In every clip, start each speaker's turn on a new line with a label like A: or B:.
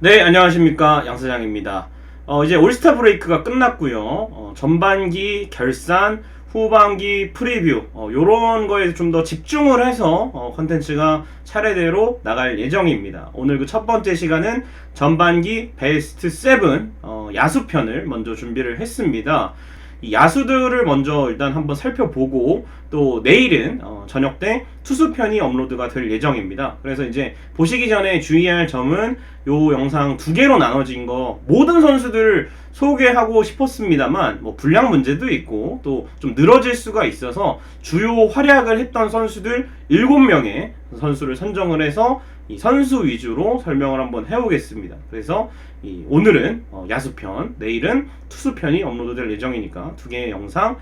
A: 네, 안녕하십니까. 양사장입니다. 이제 올스타 브레이크가 끝났고요. 전반기 결산, 후반기 프리뷰, 요런 거에 좀 더 집중을 해서 컨텐츠가 차례대로 나갈 예정입니다. 오늘 그 첫 번째 시간은 전반기 베스트 7 야수편을 먼저 준비를 했습니다. 이 야수들을 먼저 일단 한번 살펴보고 또 내일은 저녁 때 투수편이 업로드가 될 예정입니다. 그래서 이제 보시기 전에 주의할 점은 요 영상 두 개로 나눠진 거 모든 선수들 소개하고 싶었습니다만 뭐 분량 문제도 있고 또 좀 늘어질 수가 있어서 주요 활약을 했던 선수들 7명의 선수를 선정을 해서 이 선수 위주로 설명을 한번 해보겠습니다. 그래서 오늘은 야수편, 내일은 투수편이 업로드될 예정이니까 두 개의 영상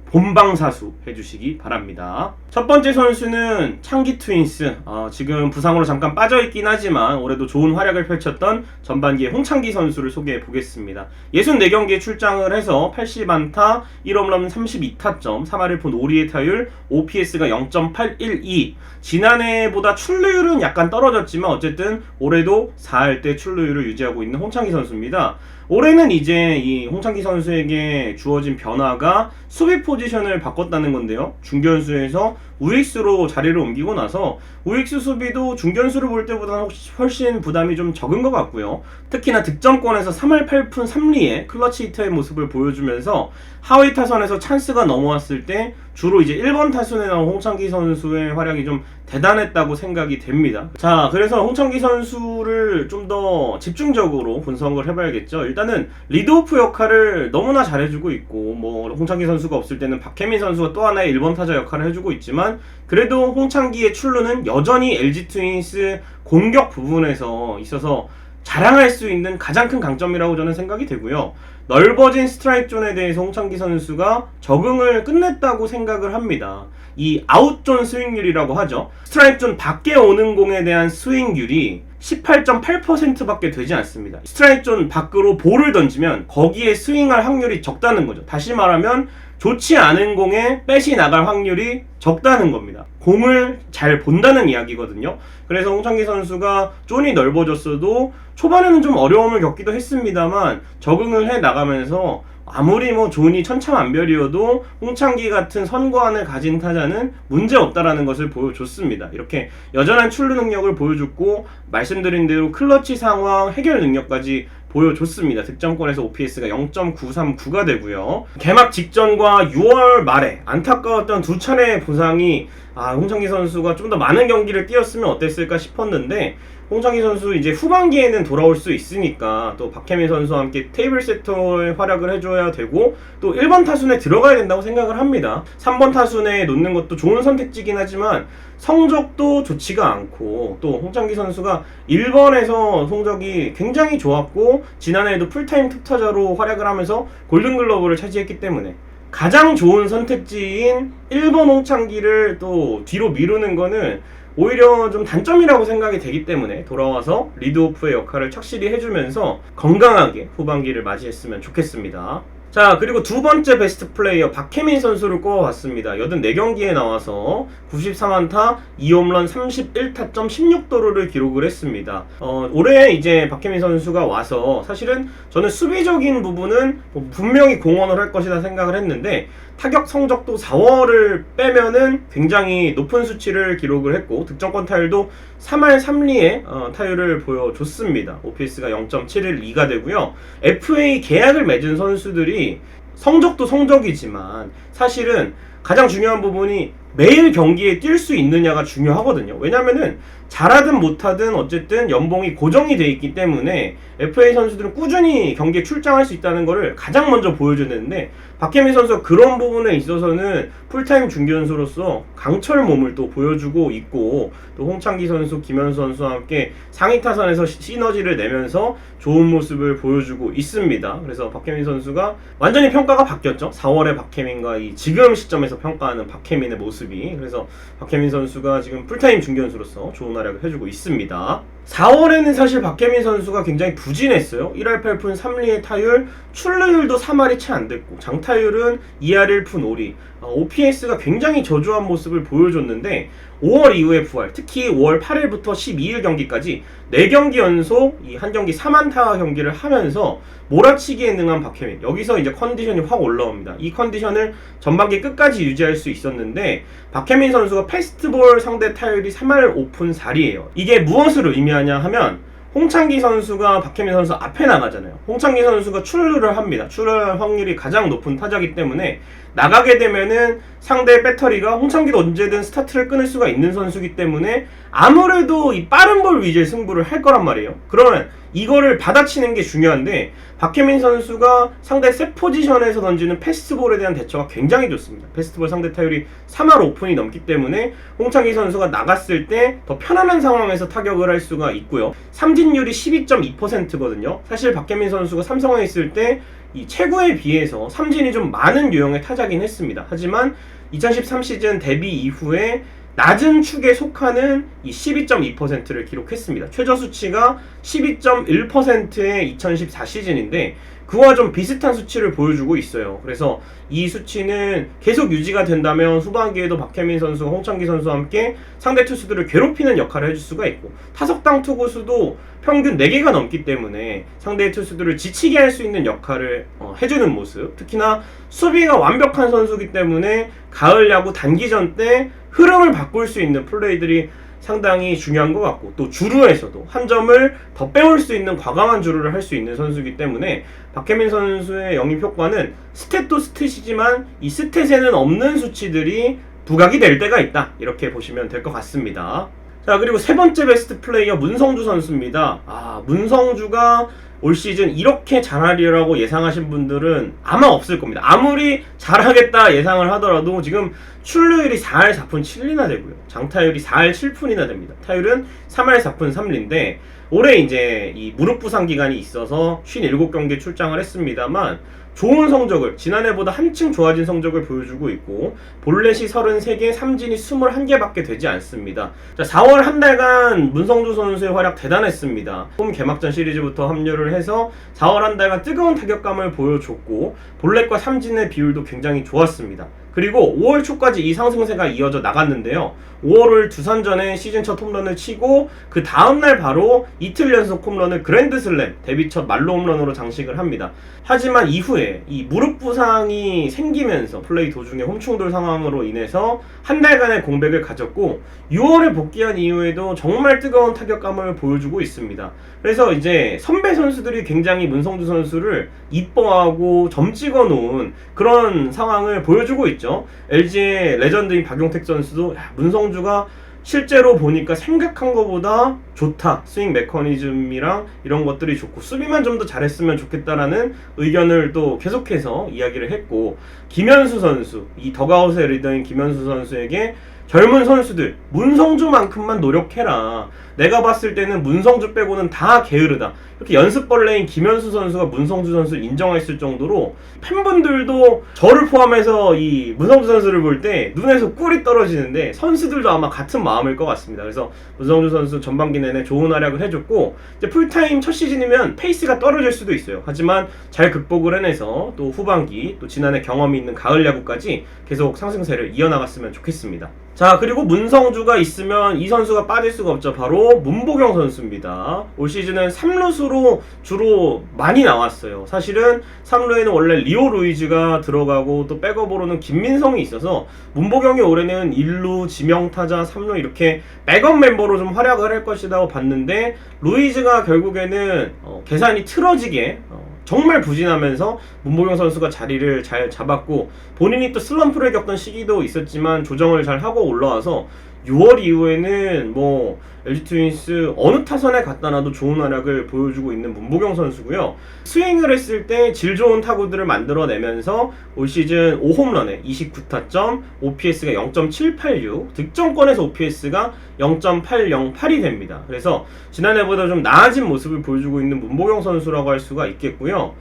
A: 본방사수 해주시기 바랍니다. 첫 번째 선수는 창기 트윈스. 지금 부상으로 잠깐 빠져있긴 하지만 올해도 좋은 활약을 펼쳤던 전반기의 홍창기 선수를 소개해 보겠습니다. 64경기에 출장을 해서 80안타, 1홈런 32타점, 3할을 푼 5리의 타율, OPS가 0.812. 지난해보다 출루율은 약간 떨어졌지만 어쨌든 올해도 4할 때 출루율을 유지하고 있는 홍창기 선수입니다. 올해는 이제 이 홍창기 선수에게 주어진 변화가 수비 포지션을 바꿨다는 건데요. 중견수에서 우익수로 자리를 옮기고 나서 우익수 수비도 중견수를 볼 때보다는 훨씬 부담이 좀 적은 것 같고요. 특히나 득점권에서 3할 8푼 3리의 클러치 히터의 모습을 보여주면서 하위 타선에서 찬스가 넘어왔을 때 주로 이제 1번 타순에 나온 홍창기 선수의 활약이 좀 대단했다고 생각이 됩니다. 자, 그래서 홍창기 선수를 좀 더 집중적으로 분석을 해봐야겠죠. 일단은 리드오프 역할을 너무나 잘해주고 있고, 뭐 홍창기 선수가 없을 때는 박혜민 선수가 또 하나의 1번 타자 역할을 해주고 있지만, 그래도 홍창기의 출루는 여전히 LG 트윈스 공격 부분에서 있어서 자랑할 수 있는 가장 큰 강점이라고 저는 생각이 되고요. 넓어진 스트라이크 존에 대해서 홍창기 선수가 적응을 끝냈다고 생각을 합니다. 이 아웃존 스윙률이라고 하죠. 스트라이크 존 밖에 오는 공에 대한 스윙률이 18.8%밖에 되지 않습니다. 스트라이크 존 밖으로 볼을 던지면 거기에 스윙할 확률이 적다는 거죠. 다시 말하면 좋지 않은 공에 뺏이 나갈 확률이 적다는 겁니다. 공을 잘 본다는 이야기거든요. 그래서 홍창기 선수가 존이 넓어졌어도 초반에는 좀 어려움을 겪기도 했습니다만 적응을 해 나가면서 아무리 뭐 존이 천차만별이어도 홍창기 같은 선구안을 가진 타자는 문제없다라는 것을 보여줬습니다. 이렇게 여전한 출루 능력을 보여줬고 말씀드린 대로 클러치 상황 해결 능력까지 보여줬습니다. 득점권에서 OPS가 0.939가 되고요. 개막 직전과 6월 말에 안타까웠던 두 차례의 부상이 홍창기 선수가 좀 더 많은 경기를 뛰었으면 어땠을까 싶었는데 홍창기 선수 이제 후반기에는 돌아올 수 있으니까 또 박혜민 선수와 함께 테이블 세터의 활약을 해줘야 되고 또 1번 타순에 들어가야 된다고 생각을 합니다. 3번 타순에 놓는 것도 좋은 선택지긴 하지만 성적도 좋지가 않고 또 홍창기 선수가 1번에서 성적이 굉장히 좋았고 지난해에도 풀타임 톱타자로 활약을 하면서 골든글러브를 차지했기 때문에 가장 좋은 선택지인 1번 홍창기를 또 뒤로 미루는 거는 오히려 좀 단점이라고 생각이 되기 때문에 돌아와서 리드오프의 역할을 착실히 해주면서 건강하게 후반기를 맞이했으면 좋겠습니다. 자, 그리고 두 번째 베스트 플레이어 박혜민 선수를 꼽아봤습니다. 84경기에 나와서 93안타, 2홈런 31타점 16도루를 기록을 했습니다. 올해 이제 박혜민 선수가 와서 사실은 저는 수비적인 부분은 분명히 공헌을 할 것이다 생각을 했는데 타격 성적도 4월을 빼면은 굉장히 높은 수치를 기록을 했고 득점권 타율도 3할 3리의 타율을 보여줬습니다. OPS가 0.712가 되고요. FA 계약을 맺은 선수들이 성적도 성적이지만 사실은 가장 중요한 부분이 매일 경기에 뛸 수 있느냐가 중요하거든요. 왜냐면은 잘하든 못하든 어쨌든 연봉이 고정이 돼 있기 때문에 FA 선수들은 꾸준히 경기에 출장할 수 있다는 것을 가장 먼저 보여주는데 박혜민 선수가 그런 부분에 있어서는 풀타임 중견수로서 강철 몸을 또 보여주고 있고 또 홍창기 선수, 김현수 선수와 함께 상위 타선에서 시너지를 내면서 좋은 모습을 보여주고 있습니다. 그래서 박혜민 선수가 완전히 평가가 바뀌었죠. 4월의 박혜민과 이 지금 시점에서 평가하는 박혜민의 모습이. 그래서 박혜민 선수가 지금 풀타임 중견수로서 좋은 활약을 해주고 있습니다. 4월에는 사실 박혜민 선수가 굉장히 부진했어요. 1할 8푼 3리의 타율, 출루율도 3할이 채 안 됐고 장타율은 2할 1푼 5리, OPS가 굉장히 저조한 모습을 보여줬는데 5월 이후의 부활, 특히 5월 8일부터 12일 경기까지 4경기 연속 이 한 경기 3안타 경기를 하면서 몰아치기에 능한 박혜민, 여기서 이제 컨디션이 확 올라옵니다. 이 컨디션을 전반기 끝까지 유지할 수 있었는데 박혜민 선수가 패스트볼 상대 타율이 3할 5푼 4리예요. 이게 무엇을 의미하냐 하면 홍창기 선수가 박혜민 선수 앞에 나가잖아요. 홍창기 선수가 출루를 합니다. 출루할 확률이 가장 높은 타자이기 때문에 나가게 되면은 상대의 배터리가 홍창기도 언제든 스타트를 끊을 수가 있는 선수이기 때문에 아무래도 이 빠른 볼 위주의 승부를 할 거란 말이에요. 그러면 이거를 받아치는 게 중요한데 박혜민 선수가 상대 셋 포지션에서 던지는 패스트볼에 대한 대처가 굉장히 좋습니다. 패스트볼 상대 타율이 3할 5푼이 넘기 때문에 홍창기 선수가 나갔을 때 더 편안한 상황에서 타격을 할 수가 있고요. 삼진율이 12.2%거든요. 사실 박혜민 선수가 삼성에 있을 때 이 최고에 비해서 삼진이 좀 많은 유형의 타자긴 했습니다. 하지만 2013 시즌 데뷔 이후에 낮은 축에 속하는 이 12.2%를 기록했습니다. 최저 수치가 12.1%의 2014 시즌인데 그와 좀 비슷한 수치를 보여주고 있어요. 그래서 이 수치는 계속 유지가 된다면 후반기에도 박혜민 선수와 홍창기 선수와 함께 상대 투수들을 괴롭히는 역할을 해줄 수가 있고 타석당 투구수도 평균 4개가 넘기 때문에 상대 투수들을 지치게 할 수 있는 역할을 해주는 모습, 특히나 수비가 완벽한 선수이기 때문에 가을 야구 단기전 때 흐름을 바꿀 수 있는 플레이들이 상당히 중요한 것 같고 또 주루에서도 한 점을 더 빼올 수 있는 과감한 주루를 할 수 있는 선수이기 때문에 박혜민 선수의 영입 효과는 스탯도 스탯이지만 이 스탯에는 없는 수치들이 부각이 될 때가 있다, 이렇게 보시면 될 것 같습니다. 자, 그리고 세 번째 베스트 플레이어 문성주 선수입니다. 문성주가 올 시즌 이렇게 잘하리라고 예상하신 분들은 아마 없을 겁니다. 아무리 잘하겠다 예상을 하더라도 지금 출루율이 4할 4푼 7리나 되고요. 장타율이 4할 7푼이나 됩니다. 타율은 3할 4푼 3리인데 올해 이제 이 무릎 부상 기간이 있어서 57경기에 출장을 했습니다만 좋은 성적을, 지난해보다 한층 좋아진 성적을 보여주고 있고 볼넷이 33개, 삼진이 21개밖에 되지 않습니다. 자, 4월 한 달간 문성주 선수의 활약 대단했습니다. 홈 개막전 시리즈부터 합류를 해서 4월 한 달간 뜨거운 타격감을 보여줬고 볼넷과 삼진의 비율도 굉장히 좋았습니다. 그리고 5월 초까지 이 상승세가 이어져 나갔는데요. 5월을 두산전에 시즌 첫 홈런을 치고 그 다음날 바로 이틀 연속 홈런을 그랜드슬램 데뷔 첫 말로 홈런으로 장식을 합니다. 하지만 이후에 이 무릎 부상이 생기면서 플레이 도중에 홈충돌 상황으로 인해서 한 달간의 공백을 가졌고 6월에 복귀한 이후에도 정말 뜨거운 타격감을 보여주고 있습니다. 그래서 이제 선배 선수들이 굉장히 문성주 선수를 이뻐하고 점 찍어 놓은 그런 상황을 보여주고 있죠. LG의 레전드인 박용택 선수도 문성주가 실제로 보니까 생각한 것보다 좋다, 스윙 메커니즘이랑 이런 것들이 좋고 수비만 좀 더 잘했으면 좋겠다라는 의견을 또 계속해서 이야기를 했고, 김현수 선수, 이 더가웃의 리더인 김현수 선수에게 젊은 선수들 문성주만큼만 노력해라, 내가 봤을 때는 문성주 빼고는 다 게으르다, 이렇게 연습벌레인 김현수 선수가 문성주 선수를 인정했을 정도로 팬분들도 저를 포함해서 이 문성주 선수를 볼 때 눈에서 꿀이 떨어지는데 선수들도 아마 같은 마음일 것 같습니다. 그래서 문성주 선수 전반기 내내 좋은 활약을 해줬고 이제 풀타임 첫 시즌이면 페이스가 떨어질 수도 있어요. 하지만 잘 극복을 해내서 또 후반기, 또 지난해 경험이 있는 가을 야구까지 계속 상승세를 이어나갔으면 좋겠습니다. 자, 그리고 문성주가 있으면 이 선수가 빠질 수가 없죠. 바로 문보경 선수입니다. 올 시즌은 3루수로 주로 많이 나왔어요. 사실은 3루에는 원래 리오 루이즈가 들어가고 또 백업으로는 김민성이 있어서 문보경이 올해는 1루, 지명타자, 3루 이렇게 백업 멤버로 좀 활약을 할 것이라고 봤는데 루이즈가 결국에는 계산이 틀어지게 정말 부진하면서 문보경 선수가 자리를 잘 잡았고 본인이 또 슬럼프를 겪던 시기도 있었지만 조정을 잘 하고 올라와서 6월 이후에는 뭐 LG 트윈스 어느 타선에 갖다 놔도 좋은 활약을 보여주고 있는 문보경 선수고요. 스윙을 했을 때 질 좋은 타구들을 만들어내면서 올 시즌 5홈런에 29타점, OPS가 0.786, 득점권에서 OPS가 0.808이 됩니다. 그래서 지난해보다 좀 나아진 모습을 보여주고 있는 문보경 선수라고 할 수가 있겠고요.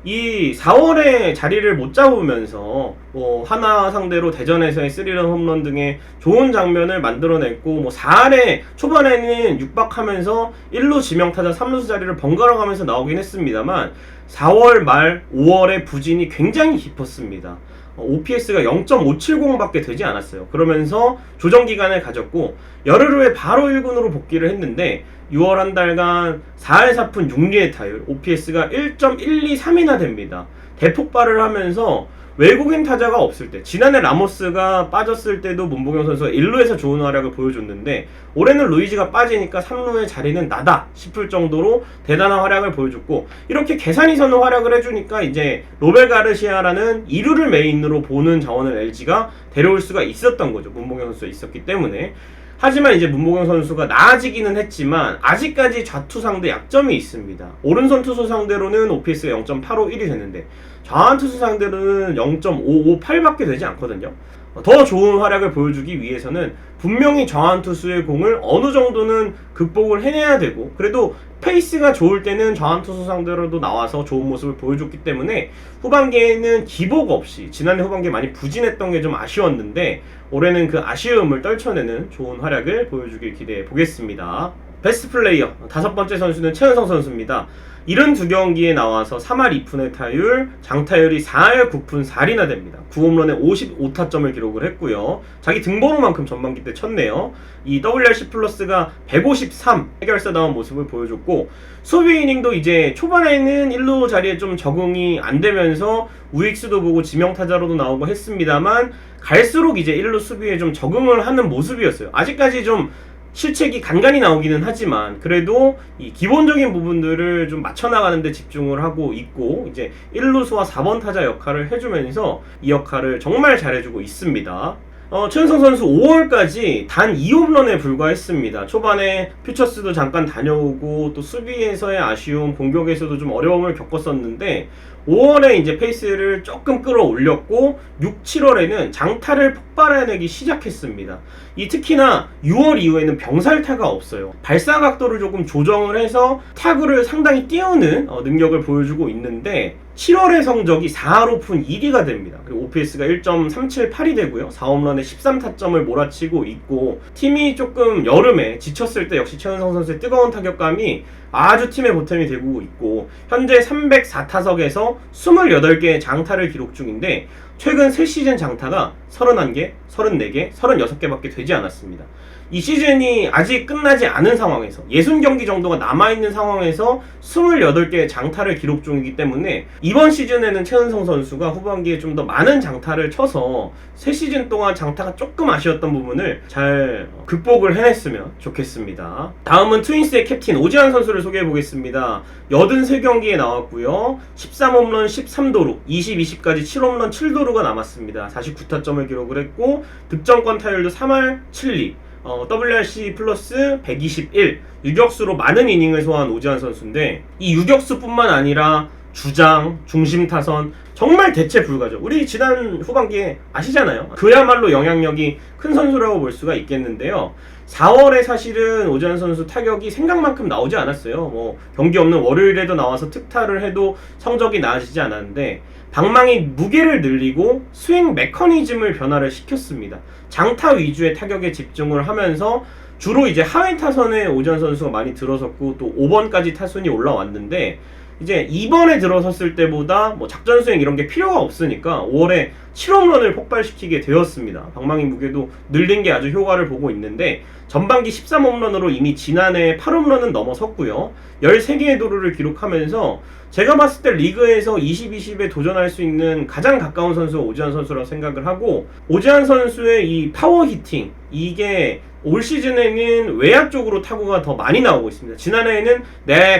A: 이 4월에 자리를 못 잡으면서 뭐 하나 상대로 대전에서의 3런 홈런 등의 좋은 장면을 만들어냈고, 뭐 4할에 초반에는 육박하면서 1루 지명타자 3루수 자리를 번갈아 가면서 나오긴 했습니다만 4월 말 5월에 부진이 굉장히 깊었습니다. OPS가 0.570밖에 되지 않았어요. 그러면서 조정 기간을 가졌고 열흘 후에 바로 1군으로 복귀를 했는데 6월 한 달간 4할 4푼 6리의 타율, OPS가 1.123이나 됩니다. 대폭발을 하면서 외국인 타자가 없을 때, 지난해 라모스가 빠졌을 때도 문보경 선수가 1루에서 좋은 활약을 보여줬는데 올해는 루이지가 빠지니까 3루의 자리는 나다 싶을 정도로 대단한 활약을 보여줬고, 이렇게 계산이 서는 활약을 해주니까 이제 로벨 가르시아라는 2루를 메인으로 보는 자원을 LG가 데려올 수가 있었던 거죠. 문보경 선수가 있었기 때문에. 하지만 이제 문보경 선수가 나아지기는 했지만 아직까지 좌투 상대 약점이 있습니다. 오른손 투수 상대로는 OPS가 0.851이 되는데 좌완 투수 상대로는 0.558밖에 되지 않거든요. 더 좋은 활약을 보여주기 위해서는 분명히 좌완 투수의 공을 어느 정도는 극복을 해내야 되고, 그래도 페이스가 좋을 때는 좌완 투수 상대로도 나와서 좋은 모습을 보여줬기 때문에 후반기에는 기복 없이, 지난해 후반기에 많이 부진했던 게 좀 아쉬웠는데 올해는 그 아쉬움을 떨쳐내는 좋은 활약을 보여주길 기대해 보겠습니다. 베스트 플레이어 5번째 선수는 최은성 선수입니다. 72경기에 나와서 3할 2푼의 타율, 장타율이 4할 9푼 4리나 됩니다. 9홈런에 55타점을 기록을 했고요. 자기 등번호만큼 전반기 때 쳤네요. 이 WRC 플러스가 153 해결사다운 모습을 보여줬고, 수비 이닝도 이제 초반에는 1루 자리에 좀 적응이 안 되면서 우익수도 보고 지명타자로도 나오고 했습니다만 갈수록 이제 1루 수비에 좀 적응을 하는 모습이었어요. 아직까지 좀 실책이 간간히 나오기는 하지만 그래도 이 기본적인 부분들을 좀 맞춰나가는 데 집중을 하고 있고, 이제 1루수와 4번 타자 역할을 해주면서 이 역할을 정말 잘해주고 있습니다. 최은성 선수 5월까지 단 2홈런에 불과했습니다. 초반에 퓨처스도 잠깐 다녀오고 또 수비에서의 아쉬움, 공격에서도 좀 어려움을 겪었었는데 5월에 이제 페이스를 조금 끌어올렸고 6, 7월에는 장타를 폭발해내기 시작했습니다. 이 특히나 6월 이후에는 병살타가 없어요. 발사 각도를 조금 조정을 해서 타구를 상당히 띄우는 능력을 보여주고 있는데 7월의 성적이 4할 오픈 1위가 됩니다. 그리고 OPS가 1.378이 되고요. 4홈런에 13타점을 몰아치고 있고, 팀이 조금 여름에 지쳤을 때 역시 최은성 선수의 뜨거운 타격감이 아주 팀의 보탬이 되고 있고, 현재 304타석에서 28개의 장타를 기록 중인데 최근 3시즌 장타가 31개, 34개, 36개밖에 되지 않았습니다. 이 시즌이 아직 끝나지 않은 상황에서 60경기 정도가 남아있는 상황에서 28개의 장타를 기록 중이기 때문에 이번 시즌에는 최은성 선수가 후반기에 좀 더 많은 장타를 쳐서 3시즌 동안 장타가 조금 아쉬웠던 부분을 잘 극복을 해냈으면 좋겠습니다. 다음은 트윈스의 캡틴 오지환 선수를 소개해보겠습니다. 83경기에 나왔고요. 13홈런 13도루, 20-20까지 7홈런 7도루가 남았습니다. 49타점을 기록을 했고 득점권 타율도 3할 7리, WRC 플러스 121, 유격수로 많은 이닝을 소화한 오지환 선수인데 이 유격수뿐만 아니라 주장, 중심 타선 정말 대체 불가죠. 우리 지난 후반기에 아시잖아요. 그야말로 영향력이 큰 선수라고 볼 수가 있겠는데요. 4월에 사실은 오지환 선수 타격이 생각만큼 나오지 않았어요. 뭐 경기 없는 월요일에도 나와서 특타를 해도 성적이 나아지지 않았는데 방망이 무게를 늘리고 스윙 메커니즘을 변화를 시켰습니다. 장타 위주의 타격에 집중을 하면서 주로 이제 하회 타선에 오지환 선수가 많이 들어섰고 또 5번까지 타순이 올라왔는데 이제 2번에 들어섰을 때보다 뭐 작전 수행 이런 게 필요가 없으니까 5월에 7홈런을 폭발시키게 되었습니다. 방망이 무게도 늘린 게 아주 효과를 보고 있는데 전반기 13홈런으로 이미 지난해 8홈런은 넘어섰고요. 13개의 도루를 기록하면서 제가 봤을 때 리그에서 20-20에 도전할 수 있는 가장 가까운 선수가 오지환 선수라고 생각을 하고, 오지환 선수의 이 파워 히팅, 이게 올 시즌에는 외야 쪽으로 타구가 더 많이 나오고 있습니다. 지난해에는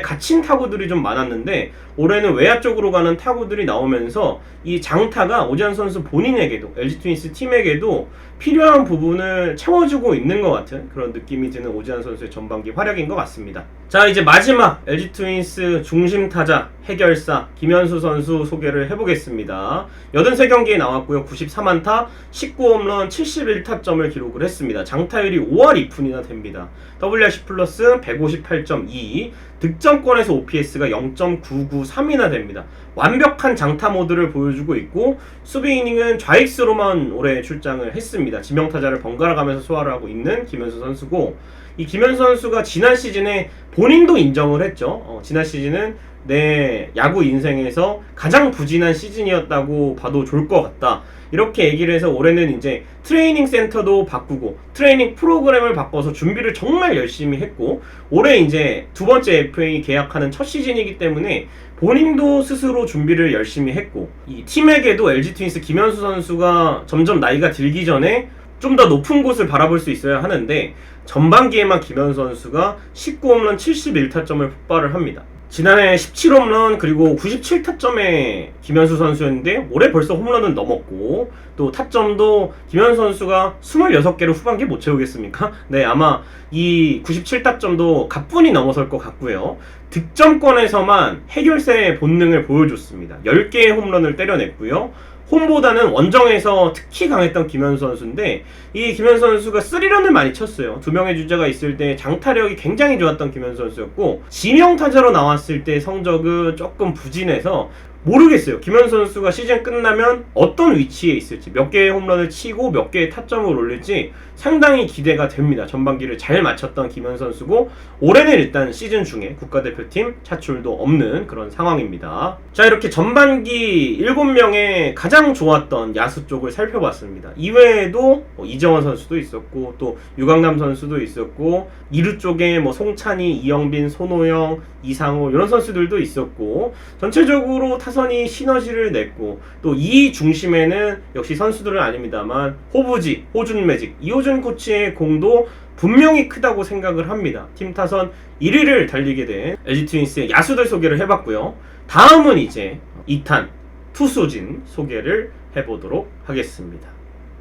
A: 갇힌 타구들이 좀 많았는데 올해는 외야 쪽으로 가는 타구들이 나오면서 이 장타가 오지환 선수 본인에게도 LG 트윈스 팀에게도 필요한 부분을 채워주고 있는 것 같은 그런 느낌이 드는 오지환 선수의 전반기 활약인 것 같습니다. 자, 이제 마지막 LG 트윈스 중심 타자 해결사 김현수 선수 소개를 해보겠습니다. 83경기에 나왔고요. 94안타, 19홈런, 71타점을 기록을 했습니다. 장타율이 5할 2푼이나 됩니다. WRC 플러스 158.2, 득점권에서 OPS가 0.993이나 됩니다. 완벽한 장타 모드를 보여주고 있고, 수비 이닝은 좌익수로만 올해 출장을 했습니다. 지명타자를 번갈아 가면서 소화를 하고 있는 김현수 선수고, 이 김현수 선수가 지난 시즌에 본인도 인정을 했죠. 지난 시즌은 내 야구 인생에서 가장 부진한 시즌이었다고 봐도 좋을 것 같다, 이렇게 얘기를 해서 올해는 이제 트레이닝 센터도 바꾸고 트레이닝 프로그램을 바꿔서 준비를 정말 열심히 했고, 올해 이제 두 번째 FA 계약하는 첫 시즌이기 때문에 본인도 스스로 준비를 열심히 했고, 이 팀에게도 LG 트윈스 김현수 선수가 점점 나이가 들기 전에 좀 더 높은 곳을 바라볼 수 있어야 하는데, 전반기에만 김현수 선수가 19홈런 71타점을 폭발을 합니다. 지난해 17홈런 그리고 97타점의 김현수 선수였는데, 올해 벌써 홈런은 넘었고, 또 타점도 김현수 선수가 26개를 후반기에 못 채우겠습니까? 네, 아마 이 97타점도 가뿐히 넘어설 것 같고요. 득점권에서만 해결사의 본능을 보여줬습니다. 10개의 홈런을 때려냈고요. 홈보다는 원정에서 특히 강했던 김현수 선수인데, 이 김현수 선수가 3런을 많이 쳤어요. 두 명의 주자가 있을 때 장타력이 굉장히 좋았던 김현수 선수였고, 지명타자로 나왔을 때 성적은 조금 부진해서 모르겠어요. 김현수 선수가 시즌 끝나면 어떤 위치에 있을지, 몇 개의 홈런을 치고 몇 개의 타점을 올릴지 상당히 기대가 됩니다. 전반기를 잘 마쳤던 김현수 선수고, 올해는 일단 시즌 중에 국가대표팀 차출도 없는 그런 상황입니다. 자, 이렇게 전반기 7명의 가장 좋았던 야수 쪽을 살펴봤습니다. 이외에도 이정원 선수도 있었고, 또 유강남 선수도 있었고, 2루 쪽에 송찬희, 이영빈, 손호영, 이상호 이런 선수들도 있었고, 전체적으로 타선이 시너지를 냈고, 또 이 중심에는 역시 선수들은 아닙니다만 호부지, 호준매직, 이호준 코치의 공도 분명히 크다고 생각을 합니다. 팀 타선 1위를 달리게 된 LG 트윈스의 야수들 소개를 해봤고요. 다음은 이제 2탄 투수진 소개를 해보도록 하겠습니다.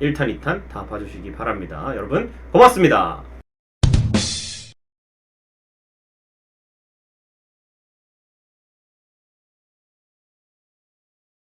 A: 1탄, 2탄 다 봐주시기 바랍니다. 여러분 고맙습니다.